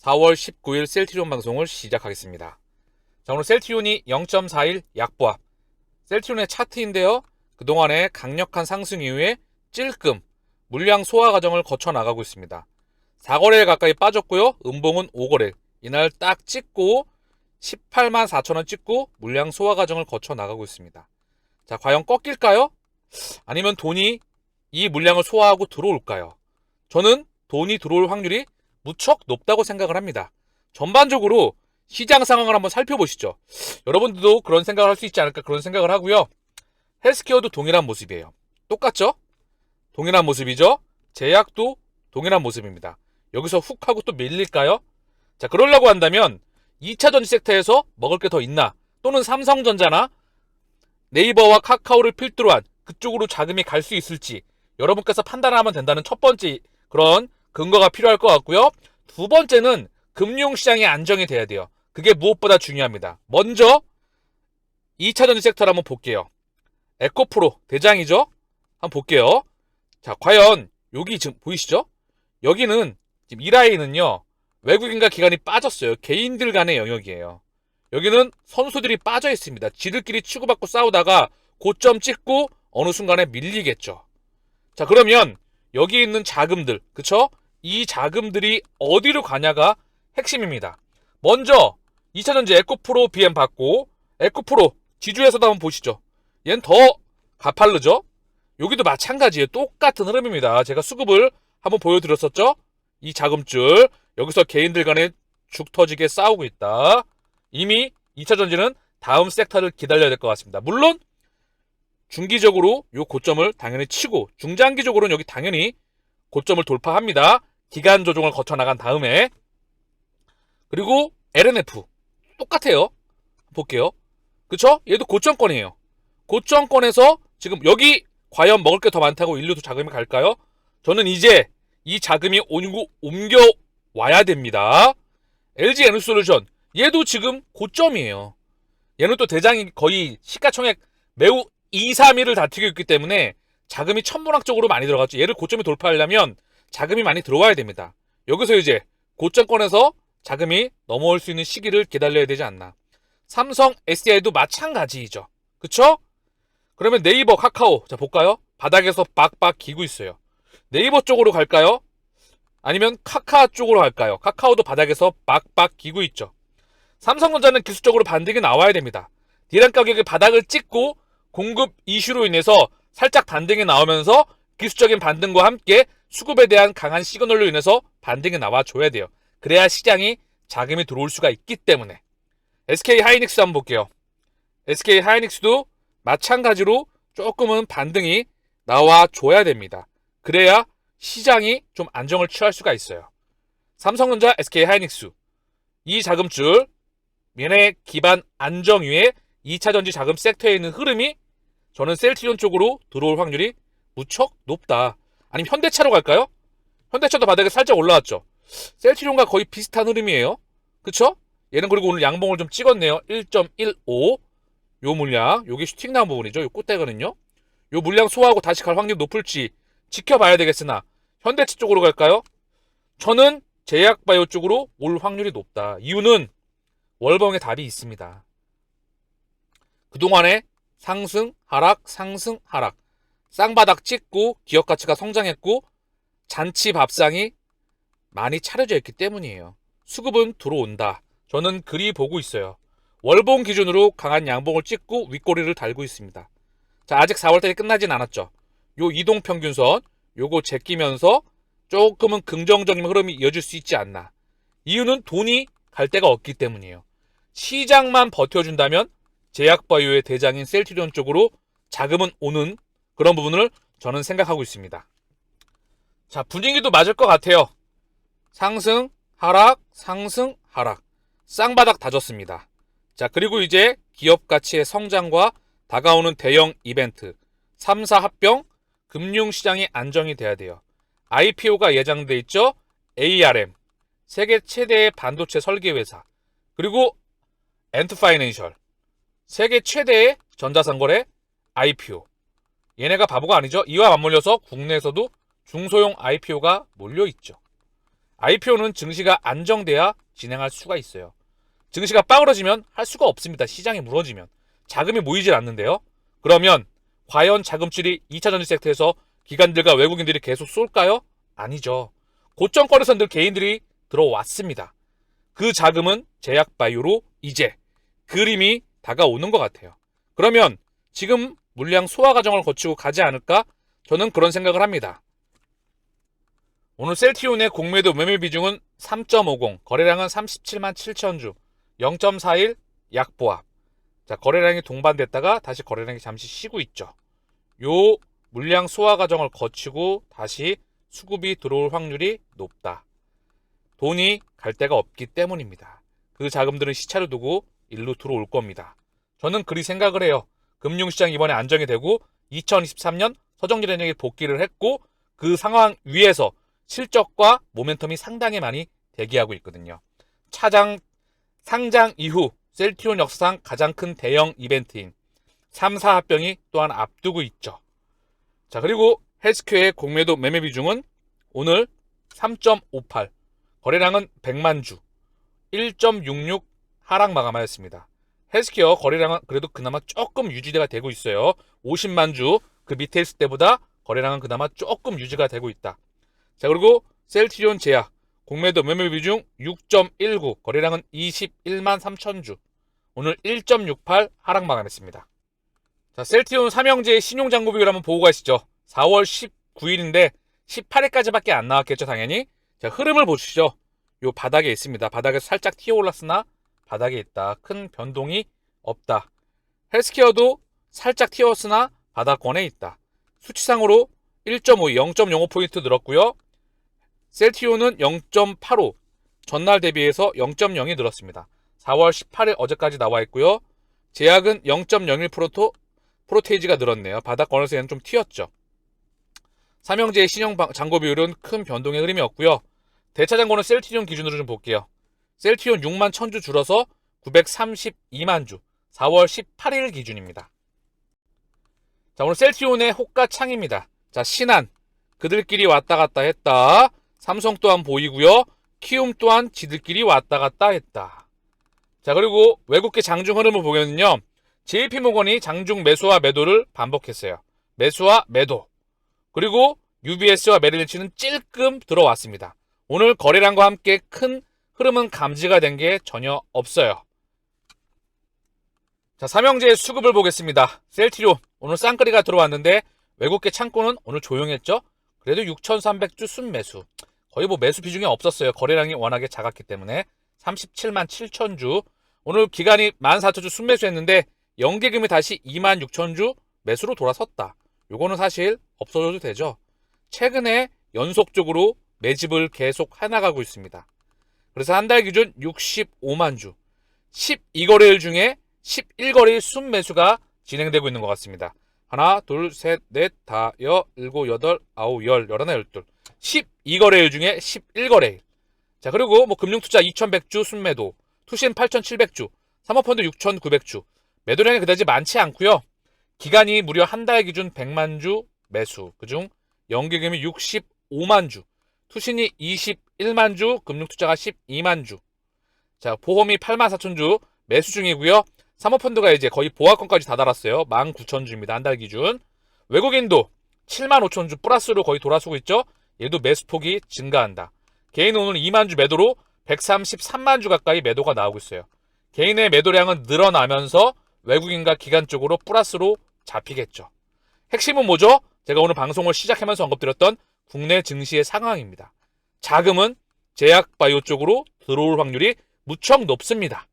4월 19일 셀트리온 방송을 시작하겠습니다. 자, 오늘 셀트리온이 0.41 약보합. 셀트리온의 차트인데요. 그동안의 강력한 상승 이후에 찔끔 물량 소화 과정을 거쳐 나가고 있습니다. 4거래일 가까이 빠졌고요. 음봉은 5거래일. 이날 딱 찍고 18만 4천원 찍고 물량 소화 과정을 거쳐 나가고 있습니다. 자, 과연 꺾일까요? 아니면 돈이 이 물량을 소화하고 들어올까요? 저는 돈이 들어올 확률이 무척 높다고 생각을 합니다. 전반적으로 시장 상황을 한번 살펴보시죠. 여러분들도 그런 생각을 할 수 있지 않을까 그런 생각을 하고요. 헬스케어도 동일한 모습이에요. 똑같죠? 동일한 모습이죠? 제약도 동일한 모습입니다. 여기서 훅 하고 또 밀릴까요? 자, 그러려고 한다면 2차전지 섹터에서 먹을 게 더 있나? 또는 삼성전자나 네이버와 카카오를 필두로 한 그쪽으로 자금이 갈 수 있을지 여러분께서 판단하면 된다는 첫 번째 그런 근거가 필요할 것 같고요. 두 번째는 금융시장이 안정이 돼야 돼요. 그게 무엇보다 중요합니다. 먼저 2차전지 섹터를 한번 볼게요. 에코프로 대장이죠? 한번 볼게요. 자, 과연 여기 지금 보이시죠? 여기는 지금 이 라인은요. 외국인과 기관이 빠졌어요. 개인들 간의 영역이에요. 여기는 선수들이 빠져 있습니다. 지들끼리 치고받고 싸우다가 고점 찍고 어느 순간에 밀리겠죠. 자, 그러면 여기 있는 자금들, 그쵸? 이 자금들이 어디로 가냐가 핵심입니다. 먼저 2차전지 에코프로 BM 받고 에코프로 지주에서도 한번 보시죠. 얘는 더 가팔르죠? 여기도 마찬가지예요. 똑같은 흐름입니다. 제가 수급을 한번 보여드렸었죠? 이 자금줄 여기서 개인들 간에 죽 터지게 싸우고 있다. 이미 2차전지는 다음 섹터를 기다려야 될 것 같습니다. 물론 중기적으로 이 고점을 당연히 치고 중장기적으로는 여기 당연히 고점을 돌파합니다. 기간 조정을 거쳐 나간 다음에. 그리고 LNF 똑같아요. 볼게요. 그쵸? 얘도 고점권이에요. 고점권에서 지금 여기 과연 먹을 게 더 많다고 인류도 자금이 갈까요? 저는 이제 이 자금이 옮겨와야 됩니다. LG 에너지솔루션 얘도 지금 고점이에요. 얘는 또 대장이 거의 시가총액 매우 2, 3위를 다투고 있기 때문에 자금이 천문학적으로 많이 들어갔죠. 얘를 고점에 돌파하려면 자금이 많이 들어와야 됩니다. 여기서 이제 고점권에서 자금이 넘어올 수 있는 시기를 기다려야 되지 않나. 삼성, SDI도 마찬가지이죠. 그쵸? 그러면 네이버, 카카오 자 볼까요? 바닥에서 빡빡 기고 있어요. 네이버 쪽으로 갈까요? 아니면 카카오 쪽으로 갈까요? 카카오도 바닥에서 빡빡 기고 있죠. 삼성전자는 기술적으로 반등이 나와야 됩니다. 디램 가격이 바닥을 찍고 공급 이슈로 인해서 살짝 반등이 나오면서 기술적인 반등과 함께 수급에 대한 강한 시그널로 인해서 반등이 나와줘야 돼요. 그래야 시장이 자금이 들어올 수가 있기 때문에. SK 하이닉스 한번 볼게요. SK 하이닉스도 마찬가지로 조금은 반등이 나와줘야 됩니다. 그래야 시장이 좀 안정을 취할 수가 있어요. 삼성전자, SK 하이닉스 이 자금줄 얘네 기반 안정 위에 2차전지 자금 섹터에 있는 흐름이 저는 셀트리온 쪽으로 들어올 확률이 무척 높다. 아니면 현대차로 갈까요? 현대차도 바닥에 살짝 올라왔죠. 셀트리온과 거의 비슷한 흐름이에요. 그쵸? 얘는 그리고 오늘 양봉을 좀 찍었네요. 1.15 요 물량, 요게 슈팅 나온 부분이죠. 요 꽃대거든요. 요 물량 소화하고 다시 갈 확률이 높을지 지켜봐야 되겠으나 현대차 쪽으로 갈까요? 저는 제약바이오 쪽으로 올 확률이 높다. 이유는 월봉의 답이 있습니다. 그동안에 상승, 하락, 상승, 하락. 쌍바닥 찍고 기업 가치가 성장했고 잔치 밥상이 많이 차려져 있기 때문이에요. 수급은 들어온다. 저는 그리 보고 있어요. 월봉 기준으로 강한 양봉을 찍고 윗꼬리를 달고 있습니다. 자, 아직 4월달이 끝나진 않았죠. 요 이동평균선 요거 제끼면서 조금은 긍정적인 흐름이 이어질 수 있지 않나. 이유는 돈이 갈 데가 없기 때문이에요. 시장만 버텨준다면 제약바이오의 대장인 셀트리온 쪽으로 자금은 오는 그런 부분을 저는 생각하고 있습니다. 자, 분위기도 맞을 것 같아요. 상승, 하락, 상승, 하락. 쌍바닥 다졌습니다. 자, 그리고 이제 기업 가치의 성장과 다가오는 대형 이벤트 3사 합병, 금융시장이 안정이 돼야 돼요. IPO가 예정돼 있죠. ARM, 세계 최대의 반도체 설계회사, 그리고 엔트파이낸셜, 세계 최대의 전자상거래 IPO. 얘네가 바보가 아니죠. 이와 맞물려서 국내에서도 중소형 IPO가 몰려있죠. IPO는 증시가 안정돼야 진행할 수가 있어요. 증시가 빠그러지면 할 수가 없습니다. 시장이 무너지면. 자금이 모이질 않는데요. 그러면 과연 자금줄이 2차전지 섹터에서 기관들과 외국인들이 계속 쏠까요? 아니죠. 고점권에서 늘 개인들이 들어왔습니다. 그 자금은 제약바이오로 이제 그림이 다가오는 것 같아요. 그러면 지금 물량 소화 과정을 거치고 가지 않을까? 저는 그런 생각을 합니다. 오늘 셀트리온의 공매도 매매 비중은 3.50, 거래량은 37만 7천 주, 0.41 약보합. 자, 거래량이 동반됐다가 다시 거래량이 잠시 쉬고 있죠. 요 물량 소화 과정을 거치고 다시 수급이 들어올 확률이 높다. 돈이 갈 데가 없기 때문입니다. 그 자금들은 시차를 두고 일로 들어올 겁니다. 저는 그리 생각을 해요. 금융시장 이번에 안정이 되고 2023년 서정지연령이 복귀를 했고 그 상황 위에서 실적과 모멘텀이 상당히 많이 대기하고 있거든요. 상장 이후 셀트리온 역사상 가장 큰 대형 이벤트인 3사 합병이 또한 앞두고 있죠. 자, 그리고 헬스케어의 공매도 매매 비중은 오늘 3.58, 거래량은 100만 주, 1.66 하락 마감하였습니다. 헬스케어 거래량은 그래도 그나마 조금 유지가 되고 있어요. 50만 주, 그 밑에 있을 때보다 거래량은 그나마 조금 유지가 되고 있다. 자, 그리고 셀트리온 제약 공매도 매매 비중 6.19, 거래량은 21만 3천 주, 오늘 1.68 하락 마감했습니다. 자, 셀트리온 삼형제의 신용잔고비율 한번 보고 가시죠. 4월 19일인데 18일까지밖에 안 나왔겠죠, 당연히. 자, 흐름을 보시죠. 요 바닥에 있습니다. 바닥에서 살짝 튀어 올랐으나 바닥에 있다. 큰 변동이 없다. 헬스케어도 살짝 튀었으나 바닥권에 있다. 수치상으로 1.5, 0.05포인트 늘었고요. 셀트리온은 0.85, 전날 대비해서 0.02 늘었습니다. 4월 18일 어제까지 나와 있고요. 제약은 0.01% 프로테이지가 늘었네요. 바닥권에서 얘는 좀 튀었죠. 삼형제의 신용 잔고 비율은 큰 변동의 흐름이 없고요. 대차 잔고는 셀트리온 기준으로 좀 볼게요. 셀트리온 6만 1000주 줄어서 932만 주, 4월 18일 기준입니다. 자, 오늘 셀트리온의 호가창입니다. 자, 신한 그들끼리 왔다 갔다 했다. 삼성 또한 보이고요. 키움 또한 지들끼리 왔다 갔다 했다. 자, 그리고 외국계 장중 흐름을 보면요. JP모건이 장중 매수와 매도를 반복했어요. 매수와 매도. 그리고 UBS와 메릴린치는 찔끔 들어왔습니다. 오늘 거래량과 함께 큰 흐름은 감지가 된 게 전혀 없어요. 자, 삼형제의 수급을 보겠습니다. 셀트리온 오늘 쌍끌이가 들어왔는데 외국계 창고는 오늘 조용했죠. 그래도 6,300주 순매수. 거의 뭐 매수 비중이 없었어요. 거래량이 워낙에 작았기 때문에. 37만 7천 주. 오늘 기간이 14,000주 순매수했는데 연계금이 다시 26,000주 매수로 돌아섰다. 요거는 사실 없어져도 되죠. 최근에 연속적으로 매집을 계속 해나가고 있습니다. 그래서 한 달 기준 65만 주. 12거래일 중에 11거래일 순매수가 진행되고 있는 것 같습니다. 하나, 둘, 셋, 넷, 다, 일곱, 여덟, 아홉, 열, 열하나, 열둘. 12거래일 중에 11거래일. 자, 그리고 뭐 금융투자 2100주 순매도, 투신 8700주, 사모펀드 6900주. 매도량이 그다지 많지 않고요. 기간이 무려 한 달 기준 100만 주 매수. 그중 연계금이 65만 주, 투신이 21만 주, 금융투자가 12만 주. 자, 보험이 8만 4천 주 매수 중이고요. 사모펀드가 이제 거의 보합권까지 다 달았어요. 19,000주입니다. 한 달 기준. 외국인도 7만 5천 주 플러스로 거의 돌아서고 있죠. 얘도 매수폭이 증가한다. 개인은 오늘 2만 주 매도로 133만 주 가까이 매도가 나오고 있어요. 개인의 매도량은 늘어나면서 외국인과 기관 쪽으로 플러스로 잡히겠죠. 핵심은 뭐죠? 제가 오늘 방송을 시작하면서 언급드렸던 국내 증시의 상황입니다. 자금은 제약바이오 쪽으로 들어올 확률이 무척 높습니다.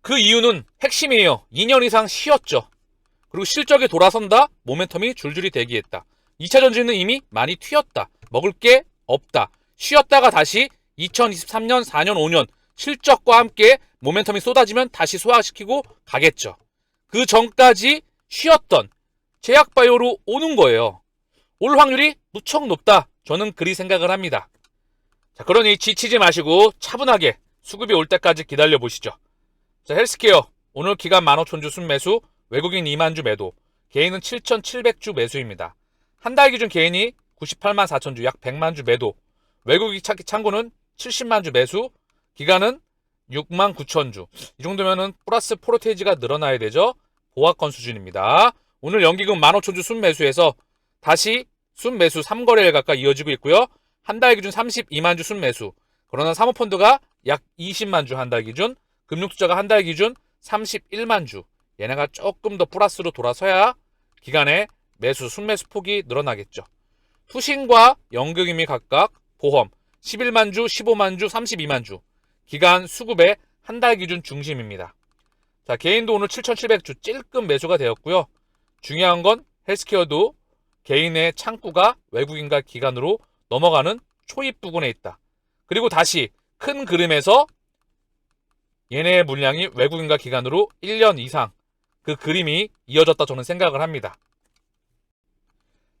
그 이유는 핵심이에요. 2년 이상 쉬었죠. 그리고 실적이 돌아선다. 모멘텀이 줄줄이 대기했다. 2차 전지는 이미 많이 튀었다. 먹을 게 없다. 쉬었다가 다시 2023년, 4년, 5년 실적과 함께 모멘텀이 쏟아지면 다시 소화시키고 가겠죠. 그 전까지 쉬었던 제약바이오로 오는 거예요. 올 확률이 무척 높다. 저는 그리 생각을 합니다. 자, 그러니 지치지 마시고 차분하게 수급이 올 때까지 기다려 보시죠. 자, 헬스케어 오늘 기간 15,000주 순매수, 외국인 2만 주 매도, 개인은 7,700주 매수입니다. 한 달 기준 개인이 98만 4천 주, 약 100만 주 매도, 외국인 창구는 70만 주 매수, 기간은 6만 9천 주. 이 정도면은 플러스 프로테이지가 늘어나야 되죠. 보합권 수준입니다. 오늘 연기금 15,000주 순매수에서 다시 순매수 3거래일 가까이 이어지고 있고요. 한 달 기준 32만 주 순매수. 그러나 사모펀드가 약 20만 주 한 달 기준, 금융투자가 한 달 기준 31만 주. 얘네가 조금 더 플러스로 돌아서야 기간에 매수, 순매수 폭이 늘어나겠죠. 투신과 연금이 각각 보험 11만 주, 15만 주, 32만 주. 기간 수급의 한 달 기준 중심입니다. 자, 개인도 오늘 7,700주 찔끔 매수가 되었고요. 중요한 건 헬스케어도 개인의 창구가 외국인과 기관으로 넘어가는 초입 부근에 있다. 그리고 다시 큰 그림에서 얘네의 물량이 외국인과 기관으로 1년 이상 그 그림이 이어졌다 저는 생각을 합니다.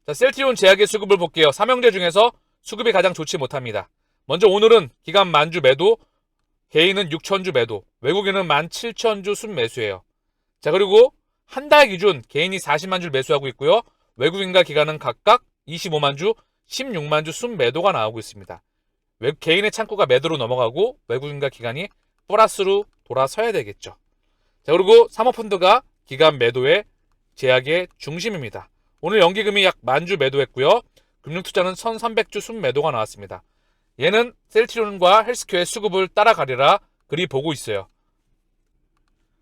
자, 셀트리온 제약의 수급을 볼게요. 삼형제 중에서 수급이 가장 좋지 못합니다. 먼저 오늘은 기간 만주 매도, 개인은 6,000주 매도, 외국인은 17,000주 순매수예요. 자, 그리고 한 달 기준 개인이 40만 주를 매수하고 있고요. 외국인과 기관은 각각 25만 주, 16만 주 순매도가 나오고 있습니다. 개인의 창구가 매도로 넘어가고 외국인과 기관이 플러스로 돌아서야 되겠죠. 자, 그리고 사모펀드가 기간 매도의 제약의 중심입니다. 오늘 연기금이 약 10,000주 매도했고요. 금융투자는 1,300주 순매도가 나왔습니다. 얘는 셀트리온과 헬스케어의 수급을 따라가리라 그리 보고 있어요.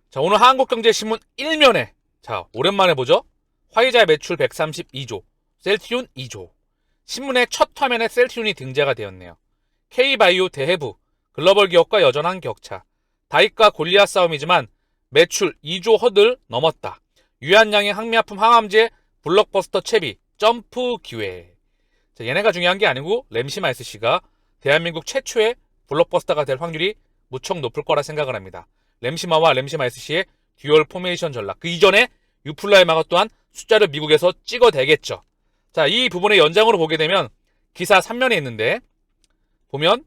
자, 오늘 한국경제신문 1면에 자, 오랜만에 보죠. 화이자 매출 132조, 셀트리온 2조. 신문의 첫 화면에 셀트리온이 등재가 되었네요. K바이오 대해부, 글로벌 기업과 여전한 격차. 다이과 골리앗 싸움이지만 매출 2조 허들 넘었다. 유한양의 항미약품 항암제 블록버스터 채비 점프 기회. 자, 얘네가 중요한 게 아니고 램시마 SC가 대한민국 최초의 블록버스터가 될 확률이 무척 높을 거라 생각을 합니다. 램시마와 램시마 SC의 듀얼 포메이션 전략. 그 이전에 유플라이마가 또한 숫자를 미국에서 찍어대겠죠. 자, 이 부분의 연장으로 보게 되면 기사 3면에 있는데 보면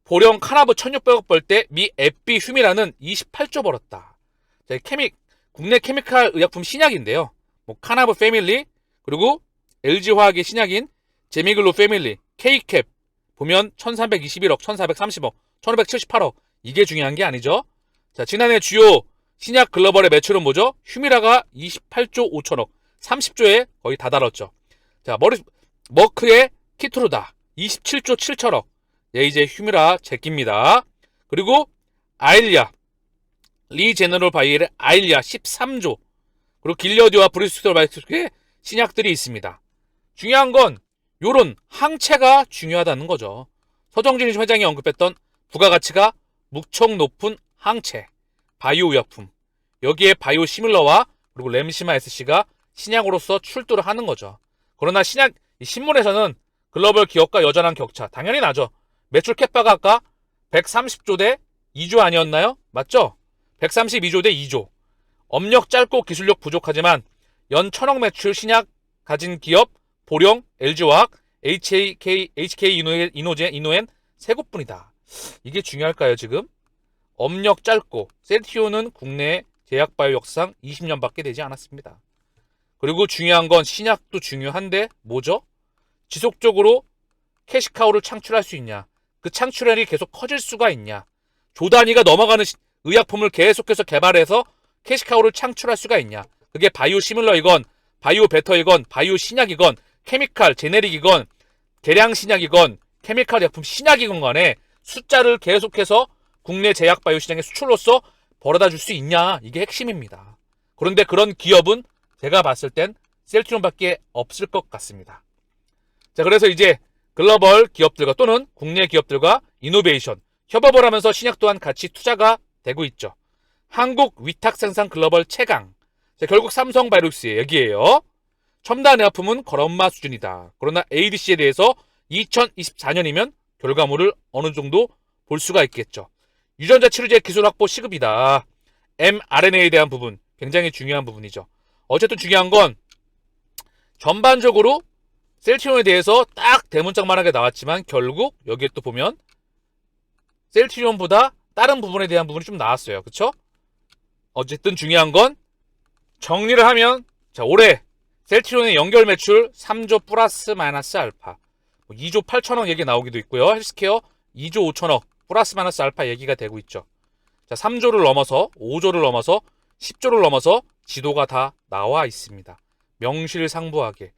보령 카나브 1,600억 벌 때 미 에피 휴미라는 28조 벌었다. 자, 국내 케미칼 의약품 신약인데요. 뭐 카나브 패밀리 그리고 LG화학의 신약인 제미글로 패밀리 K캡 보면 1,321억, 1,430억, 1,578억. 이게 중요한 게 아니죠. 자, 지난해 주요 신약 글로벌의 매출은 뭐죠? 휴미라가 28조 5천억, 30조에 거의 다 달았죠. 자, 머크의 키트루다 27조 7천억. 예, 이제 휴미라 제끼입니다. 그리고 아일리아, 리제너럴 바이엘의 아일리아 13조. 그리고 길려디와 브리스톨 바이오텍의 신약들이 있습니다. 중요한 건 요런 항체가 중요하다는 거죠. 서정진 회장이 언급했던 부가가치가 무척 높은 항체, 바이오 의약품. 여기에 바이오 시밀러와 그리고 램시마 SC가 신약으로서 출두를 하는 거죠. 그러나 신문에서는 글로벌 기업과 여전한 격차 당연히 나죠. 매출 캡바가 아까 130조 대 2조 아니었나요? 맞죠? 132조 대 2조. 업력 짧고 기술력 부족하지만 연 1,000억 매출 신약 가진 기업 보령, LG화학, HK 이노엔 세 곳뿐이다. 이게 중요할까요 지금? 업력 짧고 셀트리온은 국내 제약바이오 역사상 20년밖에 되지 않았습니다. 그리고 중요한 건 신약도 중요한데 뭐죠? 지속적으로 캐시카우를 창출할 수 있냐? 그 창출량이 계속 커질 수가 있냐? 조 단위가 넘어가는 의약품을 계속해서 개발해서 캐시카우를 창출할 수가 있냐? 그게 바이오 시밀러이건 바이오 베터이건 바이오 신약이건 케미칼 제네릭이건 계량 신약이건 케미칼 약품 신약이건 간에 숫자를 계속해서 국내 제약 바이오 시장의 수출로서 벌어다 줄 수 있냐? 이게 핵심입니다. 그런데 그런 기업은 제가 봤을 땐 셀트리온밖에 없을 것 같습니다. 자, 그래서 이제 글로벌 기업들과 또는 국내 기업들과 이노베이션, 협업을 하면서 신약 또한 같이 투자가 되고 있죠. 한국 위탁 생산 글로벌 최강. 자, 결국 삼성바이오로직스의 얘기예요. 첨단 의약품은 걸엄마 수준이다. 그러나 ADC에 대해서 2024년이면 결과물을 어느 정도 볼 수가 있겠죠. 유전자 치료제 기술 확보 시급이다. mRNA에 대한 부분 굉장히 중요한 부분이죠. 어쨌든 중요한 건 전반적으로 셀트리온에 대해서 딱 대문짝만하게 나왔지만 결국 여기에 또 보면 셀트리온보다 다른 부분에 대한 부분이 좀 나왔어요. 그쵸? 어쨌든 중요한 건 정리를 하면 자, 올해 셀트리온의 연결 매출 3조 플러스 마이너스 알파. 2조 8천억 얘기 나오기도 있고요. 헬스케어 2조 5천억 플러스 마이너스 알파 얘기가 되고 있죠. 자, 3조를 넘어서 5조를 넘어서 10조를 넘어서 지도가 다 나와 있습니다. 명실상부하게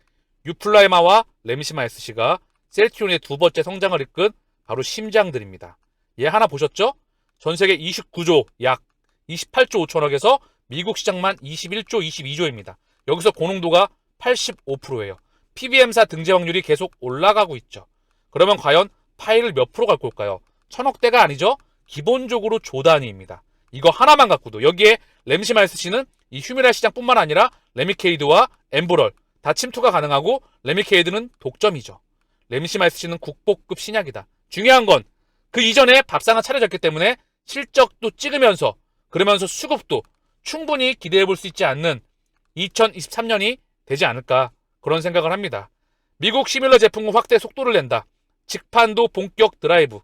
유플라이마와 램시마 SC가 셀트리온의 두 번째 성장을 이끈 바로 심장들입니다. 얘 하나 보셨죠? 전세계 29조 약 28조 5천억에서 미국 시장만 21조 22조입니다. 여기서 고농도가 85%예요. PBM사 등재 확률이 계속 올라가고 있죠. 그러면 과연 파일을 몇 프로 갖고 올까요? 천억대가 아니죠? 기본적으로 조 단위입니다. 이거 하나만 갖고도 여기에 램시마 SC는 이 휴미랄 시장뿐만 아니라 레미케이드와 엠브럴 다 침투가 가능하고 레미케이드는 독점이죠. 램시마 SC는 국보급 신약이다. 중요한 건 그 이전에 밥상은 차려졌기 때문에 실적도 찍으면서 그러면서 수급도 충분히 기대해 볼 수 있지 않는 2023년이 되지 않을까 그런 생각을 합니다. 미국 시뮬러 제품군 확대 속도를 낸다. 직판도 본격 드라이브.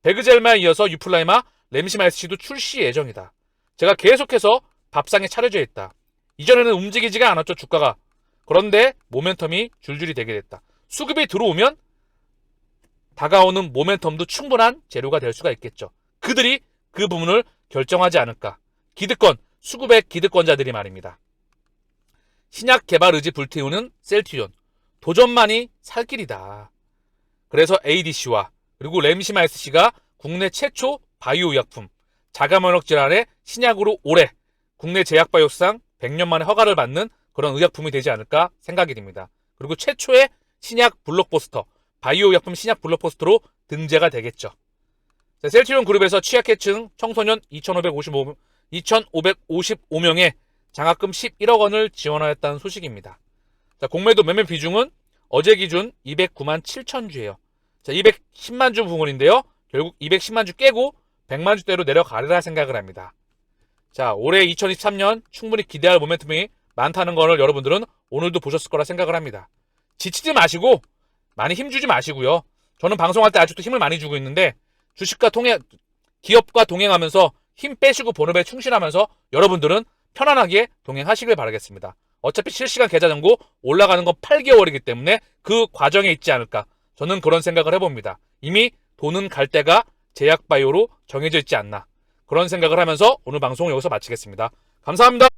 베그젤마에 이어서 유플라이마, 램시마 SC도 출시 예정이다. 제가 계속해서 밥상에 차려져 있다. 이전에는 움직이지가 않았죠, 주가가. 그런데 모멘텀이 줄줄이 되게 됐다. 수급이 들어오면 다가오는 모멘텀도 충분한 재료가 될 수가 있겠죠. 그들이 그 부분을 결정하지 않을까. 기득권, 수급의 기득권자들이 말입니다. 신약 개발 의지 불태우는 셀트리온. 도전만이 살 길이다. 그래서 ADC와 그리고 램시마 SC가 국내 최초 바이오 의약품, 자가면역 질환의 신약으로 올해 국내 제약바이오상 100년 만에 허가를 받는 그런 의약품이 되지 않을까 생각이 됩니다. 그리고 최초의 신약 블록버스터, 바이오 의약품 신약 블록버스터로 등재가 되겠죠. 자, 셀트리온 그룹에서 취약계층 청소년 2,555명에 장학금 11억 원을 지원하였다는 소식입니다. 자, 공매도 매매 비중은 어제 기준 209만 7천 주예요. 자, 210만 주 부분인데요. 결국 210만 주 깨고 100만 주대로 내려가리라 생각을 합니다. 자, 올해 2023년 충분히 기대할 모멘텀이 많다는 것을 여러분들은 오늘도 보셨을 거라 생각을 합니다. 지치지 마시고 많이 힘주지 마시고요. 저는 방송할 때 아직도 힘을 많이 주고 있는데 주식과 기업과 동행하면서 힘 빼시고 본업에 충실하면서 여러분들은 편안하게 동행하시길 바라겠습니다. 어차피 실시간 계좌 잔고 올라가는 건 8개월이기 때문에 그 과정에 있지 않을까. 저는 그런 생각을 해봅니다. 이미 돈은 갈 때가 제약바이오로 정해져 있지 않나. 그런 생각을 하면서 오늘 방송을 여기서 마치겠습니다. 감사합니다.